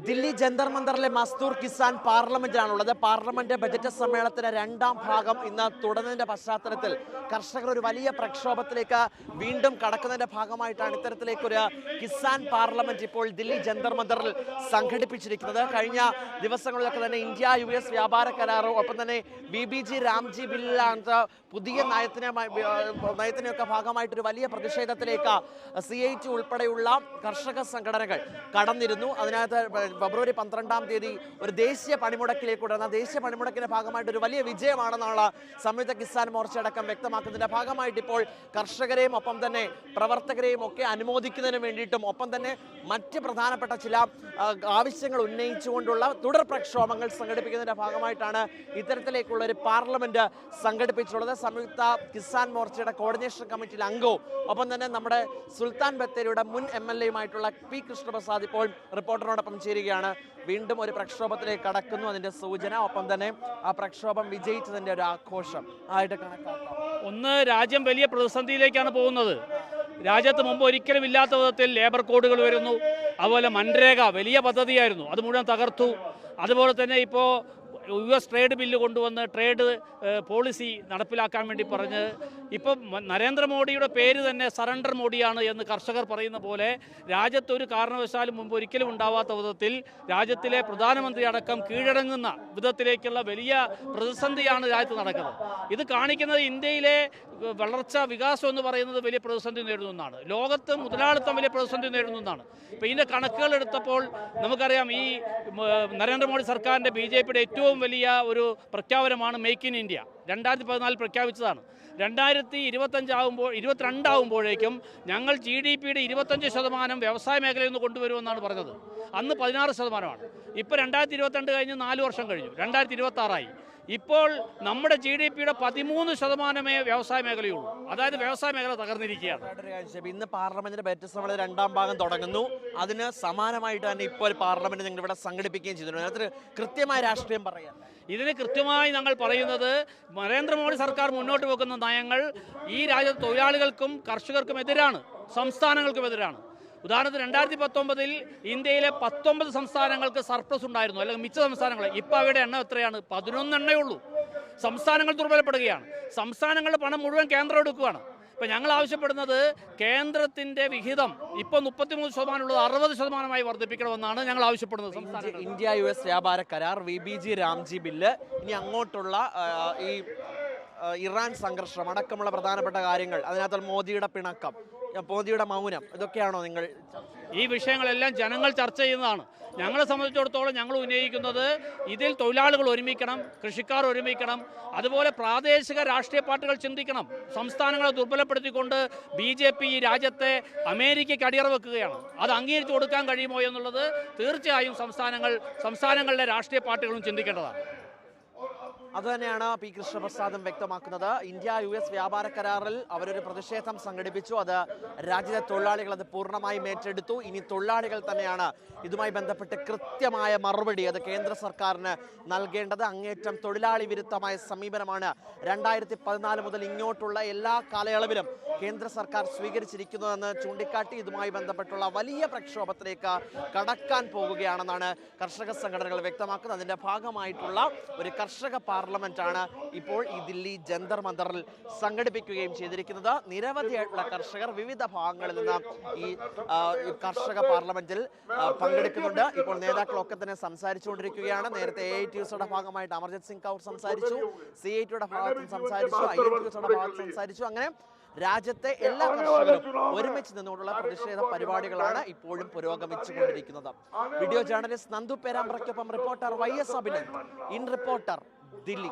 ദില്ലി ജന്തർ മന്ദറിലെ മസ്ദൂർ Kisan പാർലമെന്റിലാണുള്ളത്. Parliament budget സമ്മേളനത്തിന്റെ രണ്ടാം ഭാഗം ഇന്ന് തുടരുന്നതിന്റെ പശ്ചാത്തലത്തിൽ കർഷകർ ഒരു വലിയ പ്രക്ഷോഭത്തിലേക്ക് വീണ്ടും കടക്കുന്നതിന്റെ ഭാഗമായിട്ടാണ് ഇത്തരത്തിലേക്കൊരു കിസാൻ പാർലമെന്റ് ഇപ്പോൾ ദില്ലി ജന്തർ മന്ദറിൽ സംഘടിപ്പിച്ചിരിക്കുന്നത്. കഴിഞ്ഞ ദിവസങ്ങളിലൊക്കെ തന്നെ ഇന്ത്യ US വ്യാപാര കരാറും ഒപ്പം തന്നെ BBG രാംജി ബില്ലിലാണ് പുതിയ നയത്തിനൊക്കെ ഭാഗമായിട്ടൊരു വലിയ പ്രതിഷേധത്തിലേക്ക് CIT ഉൾപ്പെടെയുള്ള കർഷക സംഘടനകൾ കടന്നിരുന്നു. അതിനകത്ത് ഫെബ്രുവരി 12-ാം തീയതി ഒരു ദേശീയ പണിമുടക്കിലേക്ക് ഉടർന്ന ദേശീയ പണിമുടക്കിന്റെ ഭാഗമായിട്ട് ഒരു വലിയ വിജയമാണെന്നുള്ള സംയുക്ത കിസാൻ മോർച്ച അടക്കം വ്യക്തമാക്കുന്നതിന്റെ ഭാഗമായിട്ട് ഇപ്പോൾ കർഷകരെയും ഒപ്പം തന്നെ പ്രവർത്തകരെയും ഒക്കെ അനുമോദിക്കുന്നതിന് വേണ്ടിയിട്ടും ഒപ്പം തന്നെ മറ്റ് പ്രധാനപ്പെട്ട ചില ആവശ്യങ്ങൾ ഉന്നയിച്ചുകൊണ്ടുള്ള തുടർ പ്രക്ഷോഭങ്ങൾ സംഘടിപ്പിക്കുന്നതിന്റെ ഭാഗമായിട്ടാണ് ഇത്തരത്തിലേക്കുള്ള ഒരു പാർലമെന്റ് സംഘടിപ്പിച്ചിട്ടുള്ളത്. സംയുക്ത കിസാൻ മോർച്ചയുടെ കോർഡിനേഷൻ കമ്മിറ്റിയിൽ അംഗവും ഒപ്പം തന്നെ നമ്മുടെ സുൽത്താൻ ബത്തേരിയുടെ മുൻ MLA-യുമായിട്ടുള്ള P. കൃഷ്ണപ്രസാദ് ഇപ്പോൾ റിപ്പോർട്ടറിനോടൊപ്പം ചേരുകയാണ്. വീണ്ടും ഒരു പ്രക്ഷോഭത്തിലേക്ക് കടക്കുന്നു, അതിന്റെ സൂചന, ഒപ്പം തന്നെ ആ പ്രക്ഷോഭം വിജയിച്ചതിന്റെ ഒരു ആഘോഷം ആയിട്ട് കണക്കാക്കാം. ഒന്ന്, രാജ്യം വലിയ പ്രതിസന്ധിയിലേക്കാണ് പോകുന്നത്. രാജ്യത്ത് മുമ്പ് ഒരിക്കലും ഇല്ലാത്ത വിധത്തിൽ ലേബർ കോഡുകൾ വരുന്നു. അതുപോലെ മൻരേഗ വലിയ പദ്ധതിയായിരുന്നു, അത് മുഴുവൻ തകർത്തു. അതുപോലെ തന്നെ ഇപ്പോൾ US ട്രേഡ് ബില്ല് കൊണ്ടുവന്ന് ട്രേഡ് പോളിസി നടപ്പിലാക്കാൻ വേണ്ടി പറഞ്ഞ് ഇപ്പം നരേന്ദ്രമോദിയുടെ പേര് തന്നെ സറണ്ടർ മോഡിയാണ് എന്ന് കർഷകർ പറയുന്ന പോലെ രാജ്യത്ത് ഒരു കാരണവശാലും മുമ്പ് ഒരിക്കലും ഉണ്ടാവാത്ത വിധത്തിൽ രാജ്യത്തിലെ പ്രധാനമന്ത്രി അടക്കം കീഴടങ്ങുന്ന വിധത്തിലേക്കുള്ള വലിയ പ്രതിസന്ധിയാണ് രാജ്യത്ത് നടക്കുന്നത്. ഇത് കാണിക്കുന്നത് ഇന്ത്യയിലെ വളർച്ച, വികാസം എന്ന് പറയുന്നത് വലിയ പ്രതിസന്ധി നേരിടുന്നതാണ്. ലോകത്ത് മുതലാളിത്തം വലിയ പ്രതിസന്ധി നേരിടുന്നതാണ്. ഇപ്പോൾ ഇതിൻ്റെ കണക്കുകൾ എടുത്തപ്പോൾ നമുക്കറിയാം, ഈ നരേന്ദ്രമോദി സർക്കാരിൻ്റെ BJPയുടെ ഏറ്റവും വലിയ ഒരു പ്രഖ്യാപനമാണ് മേക്ക് ഇൻ ഇന്ത്യ. 2014 പ്രഖ്യാപിച്ചതാണ്. 2022 ആകുമ്പോഴേക്കും ഞങ്ങൾ GDPയുടെ 25% വ്യവസായ മേഖലയിൽ നിന്ന് കൊണ്ടുവരുമെന്നാണ് പറഞ്ഞത്. അന്ന് 16%. ഇപ്പോൾ 2022 കഴിഞ്ഞ് 4 വർഷം കഴിഞ്ഞു, 2026 ഇപ്പോൾ നമ്മുടെ GDPയുടെ 13% വ്യവസായ മേഖലയുള്ളൂ. അതായത് വ്യവസായ മേഖല തകർന്നിരിക്കുകയാണ്. ഇന്ന് പാർലമെന്റിന്റെ ബജറ്റ് സമ്മേളനത്തിന്റെ രണ്ടാം ഭാഗം തുടങ്ങുന്നു. അതിന് സമാനമായിട്ട് തന്നെ ഇപ്പോൾ പാർലമെന്റ് നിങ്ങൾ ഇവിടെ സംഘടിപ്പിക്കുകയും ചെയ്തിട്ടുണ്ട്. അതിന് കൃത്യമായ രാഷ്ട്രീയം പറയാം. ഇതിന് കൃത്യമായി ഞങ്ങൾ പറയുന്നത്, നരേന്ദ്രമോദി സർക്കാർ മുന്നോട്ട് വെക്കുന്ന നയങ്ങൾ ഈ രാജ്യത്തെ തൊഴിലാളികൾക്കും കർഷകർക്കും എതിരാണ്, സംസ്ഥാനങ്ങൾക്കും എതിരാണ്. ഉദാഹരണത്തിന് 2019 ഇന്ത്യയിലെ 19 സംസ്ഥാനങ്ങൾക്ക് സർപ്ലസ് ഉണ്ടായിരുന്നു, അല്ലെങ്കിൽ മിച്ച സംസ്ഥാനങ്ങൾ. ഇപ്പോൾ അവയുടെ എണ്ണം എത്രയാണ്? 11 എണ്ണേ ഉള്ളൂ. സംസ്ഥാനങ്ങൾ ദുർബലപ്പെടുകയാണ്. സംസ്ഥാനങ്ങളുടെ പണം മുഴുവൻ കേന്ദ്രം എടുക്കുകയാണ്. ഇപ്പം ഞങ്ങൾ ആവശ്യപ്പെടുന്നത് കേന്ദ്രത്തിൻ്റെ വിഹിതം ഇപ്പോൾ 33% ഉള്ളത് 60% വർദ്ധിപ്പിക്കണമെന്നാണ് ഞങ്ങൾ ആവശ്യപ്പെടുന്നത്. ഇന്ത്യ US വ്യാപാര കരാർ, BBG രാംജി ബില്ല്, ഇനി അങ്ങോട്ടുള്ള ഈ ഇറാൻ സംഘർഷം അടക്കമുള്ള പ്രധാനപ്പെട്ട കാര്യങ്ങൾ, അതിനകത്ത് മോദിയുടെ പിണക്കം, മോദിയുടെ മൗനം, ഇതൊക്കെയാണോ നിങ്ങൾ? ഈ വിഷയങ്ങളെല്ലാം ജനങ്ങൾ ചർച്ച ചെയ്യുന്നതാണ്. ഞങ്ങളെ സംബന്ധിച്ചിടത്തോളം ഞങ്ങൾ ഉന്നയിക്കുന്നത്, ഇതിൽ തൊഴിലാളികൾ ഒരുമിക്കണം, കൃഷിക്കാർ ഒരുമിക്കണം, അതുപോലെ പ്രാദേശിക രാഷ്ട്രീയ പാർട്ടികൾ ചിന്തിക്കണം. സംസ്ഥാനങ്ങളെ ദുർബലപ്പെടുത്തിക്കൊണ്ട് BJP ഈ രാജ്യത്തെ അമേരിക്കയ്ക്ക് അടിയറ വെക്കുകയാണ്. അത് അംഗീകരിച്ചു കൊടുക്കാൻ കഴിയുമോ എന്നുള്ളത് തീർച്ചയായും സംസ്ഥാനങ്ങളിലെ രാഷ്ട്രീയ പാർട്ടികളും ചിന്തിക്കേണ്ടതാണ്. അതുതന്നെയാണ് P. കൃഷ്ണപ്രസാദും വ്യക്തമാക്കുന്നത്. ഇന്ത്യ US വ്യാപാര കരാറിൽ അവരൊരു പ്രതിഷേധം സംഘടിപ്പിച്ചു. അത് രാജ്യത്തെ തൊഴിലാളികൾ അത് പൂർണ്ണമായും ഏറ്റെടുത്തു. ഇനി തൊഴിലാളികൾ തന്നെയാണ് ഇതുമായി ബന്ധപ്പെട്ട് കൃത്യമായ മറുപടി അത് കേന്ദ്ര സർക്കാരിന് നൽകേണ്ടത്. അങ്ങേറ്റം തൊഴിലാളി വിരുദ്ധമായ സമീപനമാണ് 2014 മുതൽ ഇങ്ങോട്ടുള്ള എല്ലാ കാലയളവിലും കേന്ദ്ര സർക്കാർ സ്വീകരിച്ചിരിക്കുന്നതെന്ന് ചൂണ്ടിക്കാട്ടി ഇതുമായി ബന്ധപ്പെട്ടുള്ള വലിയ പ്രക്ഷോഭത്തിലേക്ക് കടക്കാൻ പോകുകയാണെന്നാണ് കർഷക സംഘടനകൾ വ്യക്തമാക്കുന്നത്. അതിന്റെ ഭാഗമായിട്ടുള്ള ഒരു കർഷക പാർലമെന്റാണ് ഇപ്പോൾ ഈ ദില്ലി ജന്തർ മന്ദറിൽ സംഘടിപ്പിക്കുകയും ചെയ്തിരിക്കുന്നത്. നിരവധിയായിട്ടുള്ള കർഷകർ വിവിധ ഭാഗങ്ങളിൽ നിന്ന് ഈ കർഷക പാർലമെന്റിൽ പങ്കെടുക്കുന്നുണ്ട്. ഇപ്പോൾ നേതാക്കളൊക്കെ തന്നെ സംസാരിച്ചുകൊണ്ടിരിക്കുകയാണ്. നേരത്തെ AITUSയുടെ ഭാഗമായിട്ട് അമർജിത് സിംഗ് കൗർ സംസാരിച്ചു, CITയുടെ ഭാഗത്തും സംസാരിച്ചു, INTUSയുടെ ഭാഗത്ത് സംസാരിച്ചു. അങ്ങനെ രാജ്യത്തെ എല്ലാ കർഷകരും ഒരുമിച്ച് നിന്നുകൊണ്ടുള്ള പ്രതിഷേധ പരിപാടികളാണ് ഇപ്പോഴും പുരോഗമിച്ചുകൊണ്ടിരിക്കുന്നത്. വീഡിയോ ജേർണലിസ്റ്റ് നന്ദു പേരാമ്പ്രയ്ക്കൊപ്പം reporter YS Abhinand, in reporter Delhi.